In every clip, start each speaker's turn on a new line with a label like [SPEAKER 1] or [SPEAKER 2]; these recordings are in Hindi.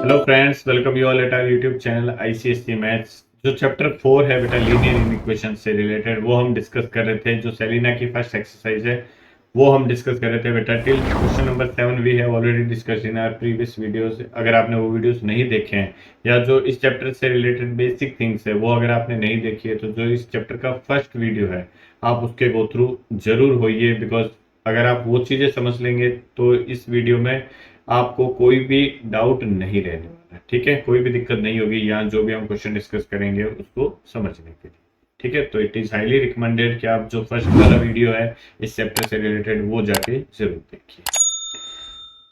[SPEAKER 1] Hello friends, welcome you all at our YouTube channel ICSC maths. जो चैप्टर 4 है बेटा लीनियर इक्वेशन से रिलेटेड, वो हम डिस्कस कर रहे थे। जो सेलिना की फर्स्ट एक्सरसाइज है वो हम डिस्कस कर रहे थे बेटा। Till question number 7 we have already discussed in our previous videos. अगर आपने वो वीडियोस नहीं देखे हैं या जो इस चैप्टर से रिलेटेड बेसिक थिंग्स है वो अगर आपने नहीं देखी है, तो जो इस चैप्टर का फर्स्ट वीडियो है आप उसके गो थ्रू जरूर होइए। बिकॉज अगर आप वो चीज़ें समझ लेंगे तो इस वीडियो में आपको कोई भी डाउट नहीं रहने वाला। ठीक है, कोई भी दिक्कत नहीं होगी यहाँ जो भी हम क्वेश्चन डिस्कस करेंगे उसको समझने के लिए। ठीक है, तो इट इज हाईली रिकमेंडेड कि आप जो फर्स्ट वाला वीडियो है इस चैप्टर से रिलेटेड वो जाके जरूर देखिए।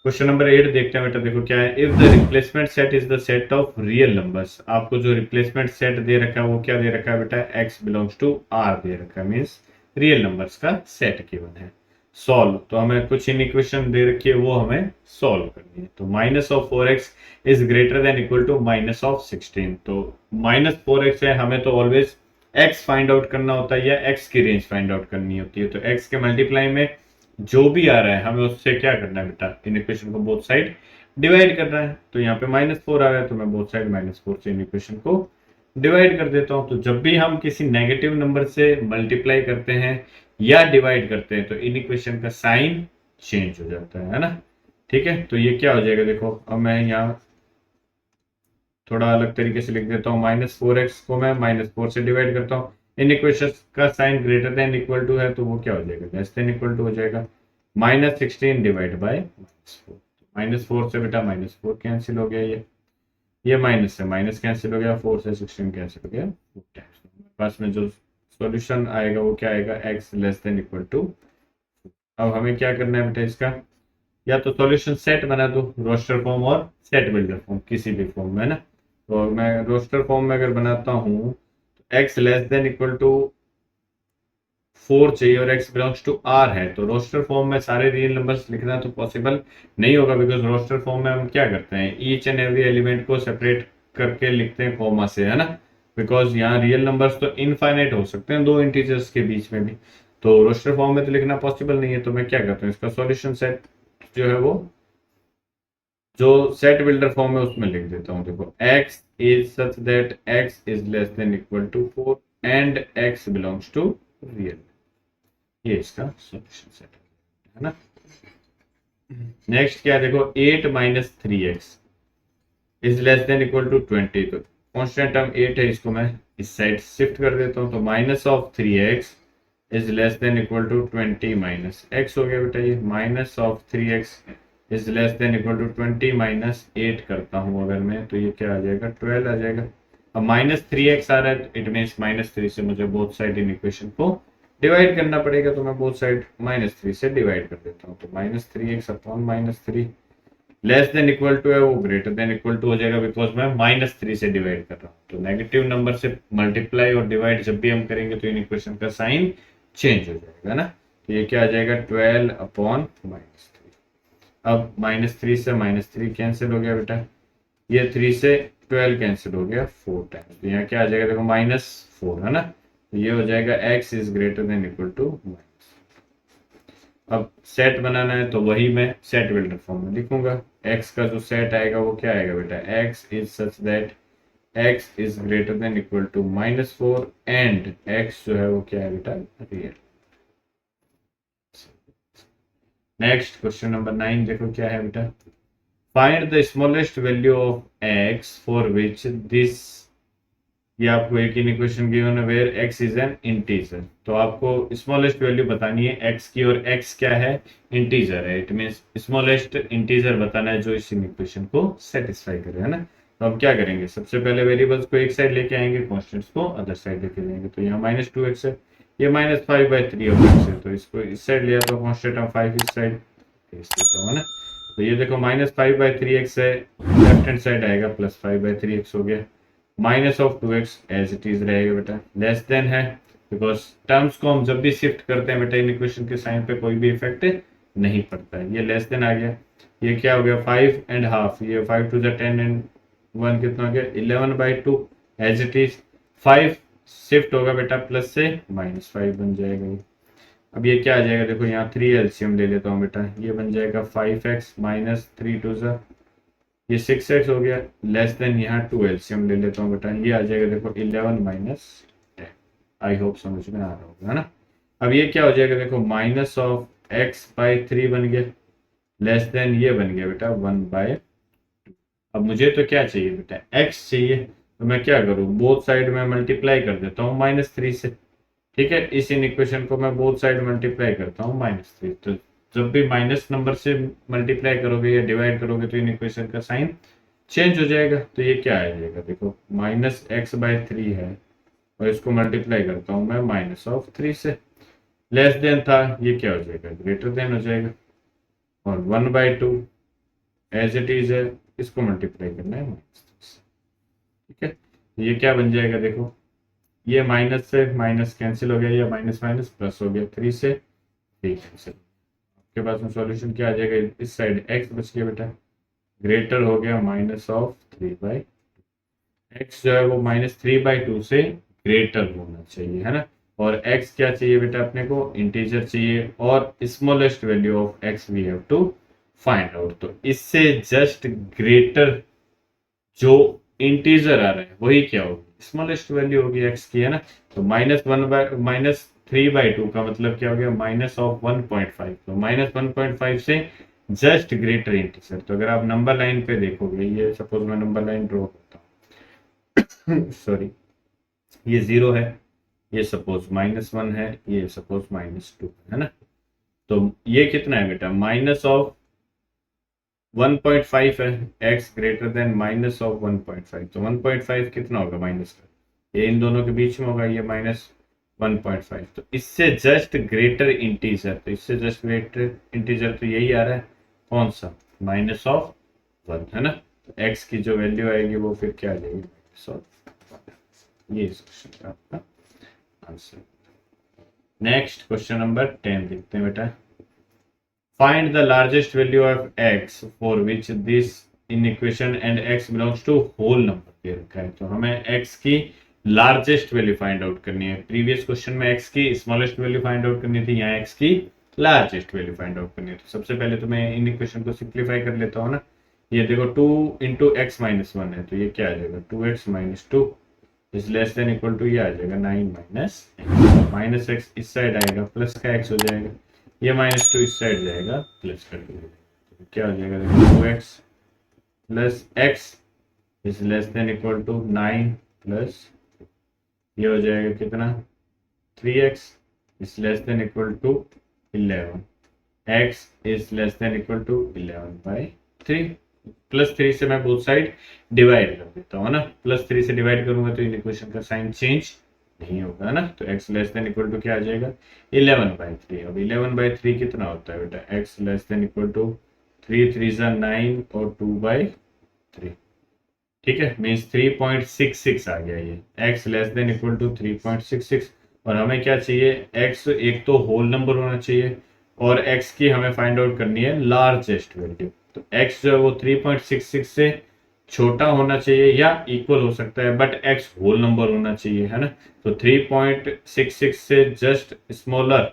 [SPEAKER 1] क्वेश्चन नंबर 8 देखते हैं बेटा। देखो क्या है, if the replacement set is the set of real numbers. आपको जो रिप्लेसमेंट सेट दे रखा है वो क्या दे रखा है बेटा, x बिलोंग्स टू r दे रखा है, मीन्स रियल नंबर्स का सेट गिवन है। सॉल्व, तो हमें कुछ इक्वेशन दे रखी है वो हमें सॉल्व करनी है। तो minus of 4x is greater than equal to minus of 16। तो माइनस 4x है, हमें तो ऑलवेज x फाइंड आउट करना होता है या x की रेंज फाइंड आउट करनी होती है। तो x के मल्टीप्लाई में जो भी आ रहा है हमें उससे क्या करना है बेटा, इन इक्वेशन को बोथ साइड डिवाइड करना है। तो यहाँ पे -4 आ रहा है तो मैं बोथ साइड -4 से इन इक्वेशन को डिवाइड कर देता हूँ। तो जब भी हम किसी नेगेटिव नंबर से मल्टीप्लाई करते हैं या डिवाइड करते हैं तो इन इक्वेशन का साइन चेंज हो जाता है ना। ठीक है, तो ये क्या हो जाएगा, देखो अब मैं यहाँ थोड़ा अलग तरीके से लिख देता हूँ। -4x को मैं -4 से डिवाइड करता हूँ, इन इक्वेशन का sign greater than equal to है तो वो क्या हो जाएगा, लेस देन इक्वल टू हो जाएगा। -16 डिवाइड बाय -4। -4 से बेटा -4 कैंसिल हो गया, ये माइनस से माइनस कैंसिल हो गया, 4 से 16 कैंसिल हो गया। पास में जो सॉल्यूशन आएगा वो क्या आएगा, x less than equal to. अब हमें क्या करना है बेटा, इसका या तो सॉल्यूशन सेट बना दो, रोस्टर फॉर्म और सेट बिल्डर फॉर्म, किसी भी फॉर्म में ना। तो मैं रोस्टर फॉर्म में अगर बनाता हूँ तो x less than equal to 4 चाहिए और x बिलोंग्स टू r है। तो रोस्टर फॉर्म में सारे रियल नंबर्स लिखना तो पॉसिबल नहीं होगा, बिकॉज रोस्टर फॉर्म में हम क्या करते हैं, ईच एंड एवरी एलिमेंट को सेपरेट करके लिखते हैं कॉमा से, है ना। बिकॉज यहाँ रियल नंबर्स तो इनफाइनाइट हो सकते हैं दो इंटीजर्स के बीच में भी, तो रोस्टर फॉर्म में तो लिखना पॉसिबल नहीं है। तो मैं क्या करता हूँ, इसका सॉल्यूशन सेट जो है वो जो सेट बिल्डर फॉर्म है उसमें लिख देता हूँ। देखो x is such that x is less than equal to 4 and x belongs to real. ये इसका सॉल्यूशन सेट है ना। नेक्स्ट क्या है, देखो 8 minus 3x is less than equal to 20। तो कॉन्स्टेंट टर्म 8 है, इसको मैं इस साइड शिफ्ट कर देता हूँ। तो minus of 3x is less than equal to 20 minus x हो गया बेटा। ये minus of 3x is less than equal to 20 minus 8 करता हूँ अगर मैं, तो ये क्या आ जाएगा, 12 आ जाएगा। अब -3x आ रहा है तो इट मीन्स -3 से मुझे बोथ साइड इन इक्वेशन को डिवाइड करना पड़ेगा। तो मैं बोथ साइड -3 से डिवाइड कर देता हूँ। तो -3x upon -3 less than equal to है वो ग्रेटर देन इक्वल टू हो जाएगा, बिकॉज मैं -3 से डिवाइड कर रहा हूँ। तो नेगेटिव नंबर से मल्टीप्लाई और डिवाइड जब भी हम करेंगे तो इन इक्वेशन का साइन चेंज हो जाएगा ना। तो ये क्या आ जाएगा, 12 अपॉन -3। अब -3 से -3 कैंसिल हो गया बेटा, ये 3 से 12 कैंसिल हो गया 4 टाइम्स। तो यहाँ क्या आ जाएगा, देखो -4 है ना। तो ये हो जाएगा x is greater than equal to -। अब सेट बनाना है तो वही मैं सेट बिल्डर फॉर्म में लिखूंगा। x का जो सेट आएगा वो क्या आएगा बेटा, x is such that x is greater than equal to -4 and x जो है वो क्या है बेटा, रियल। नेक्स्ट क्वेश्चन नंबर 9 देखो क्या है बेटा, find the smallest value of x for which this. ये आपको एक इक्वेशन गिवन है where x is an integer. तो आपको स्मॉलेस्ट वैल्यू बतानी है x की, और x क्या है, इंटीजर है। इट मींस स्मॉलेस्ट इंटीजर बताना है जो इस इक्वेशन को सेटिस्फाई करे, है ना। तो हम क्या करेंगे, सबसे पहले वेरिएबल्स को एक साइड लेके आएंगे, कॉन्स्टेंट्स को अदर साइड लेके जाएंगे। तो यहाँ -2x है, ये -5/3 है, तो इसको इस साइड लिया तो कॉन्स्टेंट हम 5 इस साइड भेज देता हूँ ना। तो ये देखो -5/3x है, लेफ्ट हैंड साइड आएगा +5/3x हो गया। -2x एज इट इज रहेगा बेटा, लेस देन है बिकॉज टर्म्स को हम जब भी शिफ्ट करते हैं बेटा इन इक्वेशन के साइन पे कोई भी इफेक्ट नहीं पड़ता है। ये लेस देन आ गया, ये क्या हो गया 5.5, ये 5 to the 10 एंड 1 कितना हो गया 11/2 एज इट इज। 5 शिफ्ट होगा बेटा प्लस से -5 बन जाएगा ये। अब ये क्या आ जाएगा, देखो यहाँ 3 एलसीएम ले लेता हूँ बेटा, ये बन जाएगा 5x -3 to the ये 6x हो गया लेस देन यहाँ 2 एलसीएम ले लेता हूँ बेटा, ये आ जाएगा देखो 11 माइनस 10। आई होप समझ में आ रहा होगा, है ना। अब ये क्या हो जाएगा देखो, माइनस ऑफ एक्स बाई 3 बन गया लेस देन ये बन गया बेटा 1/। अब मुझे तो क्या चाहिए बेटा, x चाहिए, तो मैं क्या करूँ, बोथ साइड में मल्टीप्लाई कर देता हूँ -3 से। ठीक है, इस इन इक्वेशन को मैं बोथ साइड मल्टीप्लाई करता हूँ -3। तो जब भी माइनस नंबर से मल्टीप्लाई करोगे या डिवाइड करोगे तो इन इक्वेशन का साइन चेंज हो जाएगा। तो ये क्या आ जाएगा देखो, -x/3 है और इसको मल्टीप्लाई करता हूँ मैं -3 से, लेस देन था, ये क्या हो जाएगा, ग्रेटर देन हो जाएगा। और 1/2 एज इट इज है, इसको मल्टीप्लाई करना है -3 से। ठीक है, ये क्या बन जाएगा देखो, ये माइनस से माइनस कैंसिल हो गया, या माइनस माइनस प्लस हो गया, 3 से 3 कैंसिल। आपके पास में सॉल्यूशन क्या आ जाएगा, इस साइड x बच गया बेटा, ग्रेटर हो गया -3/2। x जो है वो -3/2 से ग्रेटर होना चाहिए, है ना। और x क्या चाहिए बेटा अपने को, इंटीजर चाहिए, और smallest value of x we have to find out. तो इससे जस्ट ग्रेटर जो इंटीजर आ रहा है वही क्या होगी, स्मॉलेस्ट वैल्यू होगी x की, है ना। तो -3/2 का मतलब क्या हो गया, -1.5। तो -1.5 से जस्ट ग्रेटर इंटीजर। तो अगर आप नंबर लाइन पे देखोगे, ये सपोज मैं नंबर लाइन ड्रॉ करता हूँ सॉरी, ये 0 है, ये सपोज -1 है, ये सपोज -2 है ना। तो ये कितना है बेटा, माइनस ऑफ 1.5 है, x greater than minus of 1.5। तो 1.5 कितना होगा माइनस का, ये इन दोनों के बीच में होगा, ये -1.5। तो इससे जस्ट ग्रेटर इंटीजर, तो इससे जस्ट ग्रेटर इंटीजर तो यही आ रहा है, कौन सा, -1, है ना। तो x की जो वैल्यू आएगी वो फिर क्या आ जाएगी, -1। ये इस क्वेश्चन का आपका आंसर। नेक्स्ट क्वेश्चन नंबर 10 देखते हैं बेटा। Find the largest value of x for which this inequation and x belongs to whole number दे रखा है। तो हमें x की लार्जेस्ट वैल्यू फाइंड आउट करनी है। प्रीवियस क्वेश्चन में x की स्मॉलेस्ट वैल्यू फाइंड आउट करनी थी, यहाँ x की लार्जेस्ट वैल्यू फाइंड आउट करनी है। तो सबसे पहले तो मैं इन इक्वेशन को सिंप्लीफाई कर लेता हूँ ना। ये देखो 2 × x - 1 है, तो ये क्या आ जाएगा, 2x - 2 is less than equal to, ये आ जाएगा 9 - x। -x इस साइड आएगा, प्लस का x हो जाएगा, ये -2 इस साइड जाएगा, प्लस कर दीजिए। तो क्या हो जाएगा देखो, 2x plus x is less than equal to 9 plus, ये हो जाएगा कितना, 3x is less than equal to 11। x is less than equal to 11/3। +3 से मैं बोथ साइड डिवाइड कर देता हूँ ना, +3 से डिवाइड करूंगा तो इन इक्वेशन का साइन चेंज नहीं होगा ना। तो x less than equal to क्या आ जाएगा, 11/3। अब 11/3 कितना होता है बेटा, x less than equal to 3 3 = 9 और 2/3। ठीक है, मीन्स 3.66 आ गया ये, x less than equal to 3.66। और हमें क्या चाहिए, x एक तो होल नंबर होना चाहिए, और x की हमें फाइंड आउट करनी है लार्जेस्ट वैल्यू। तो x जो है वो 3.66 से छोटा होना चाहिए या इक्वल हो सकता है, बट x होल नंबर होना चाहिए, है ना। तो 3.66 से जस्ट स्मॉलर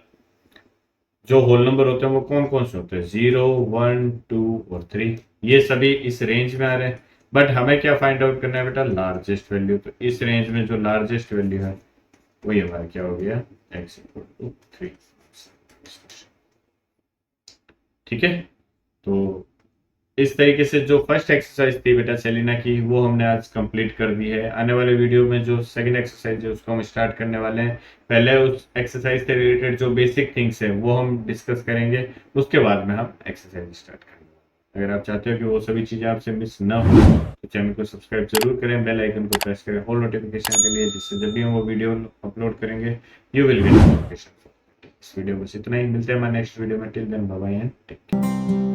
[SPEAKER 1] जो होल नंबर होते हैं वो कौन कौन से होते हैं, 0 1 2 और 3, ये सभी इस रेंज में आ रहे हैं। बट हमें क्या फाइंड आउट करना है बेटा, लार्जेस्ट वैल्यू। तो इस रेंज में जो लार्जेस्ट वैल्यू है वही हमारा क्या हो गया, x = 3। ठीक है, तो इस तरीके से जो फर्स्ट एक्सरसाइज थी बेटा सेलिना की, वो हमने आज कंप्लीट कर दी है। आने वाले वीडियो में जो सेकंड एक्सरसाइज है उसको हम स्टार्ट करने वाले हैं। पहले उस एक्सरसाइज से रिलेटेड जो बेसिक थिंग्स है वो हम डिस्कस करेंगे, उसके बाद में हम एक्सरसाइज स्टार्ट करेंगे। अगर आप चाहते हो कि वो सभी चीज़ें आपसे मिस ना हो तो चैनल को सब्सक्राइब जरूर करें, बेल आइकन को प्रेस करें ऑल नोटिफिकेशन के लिए, जिससे जब भी हम वो वीडियो अपलोड करेंगे यू विल गेट नोटिफिकेशन। इस वीडियो बस इतना ही, मिलते हैं हमारे नेक्स्ट वीडियो में। Till then bye bye and take care.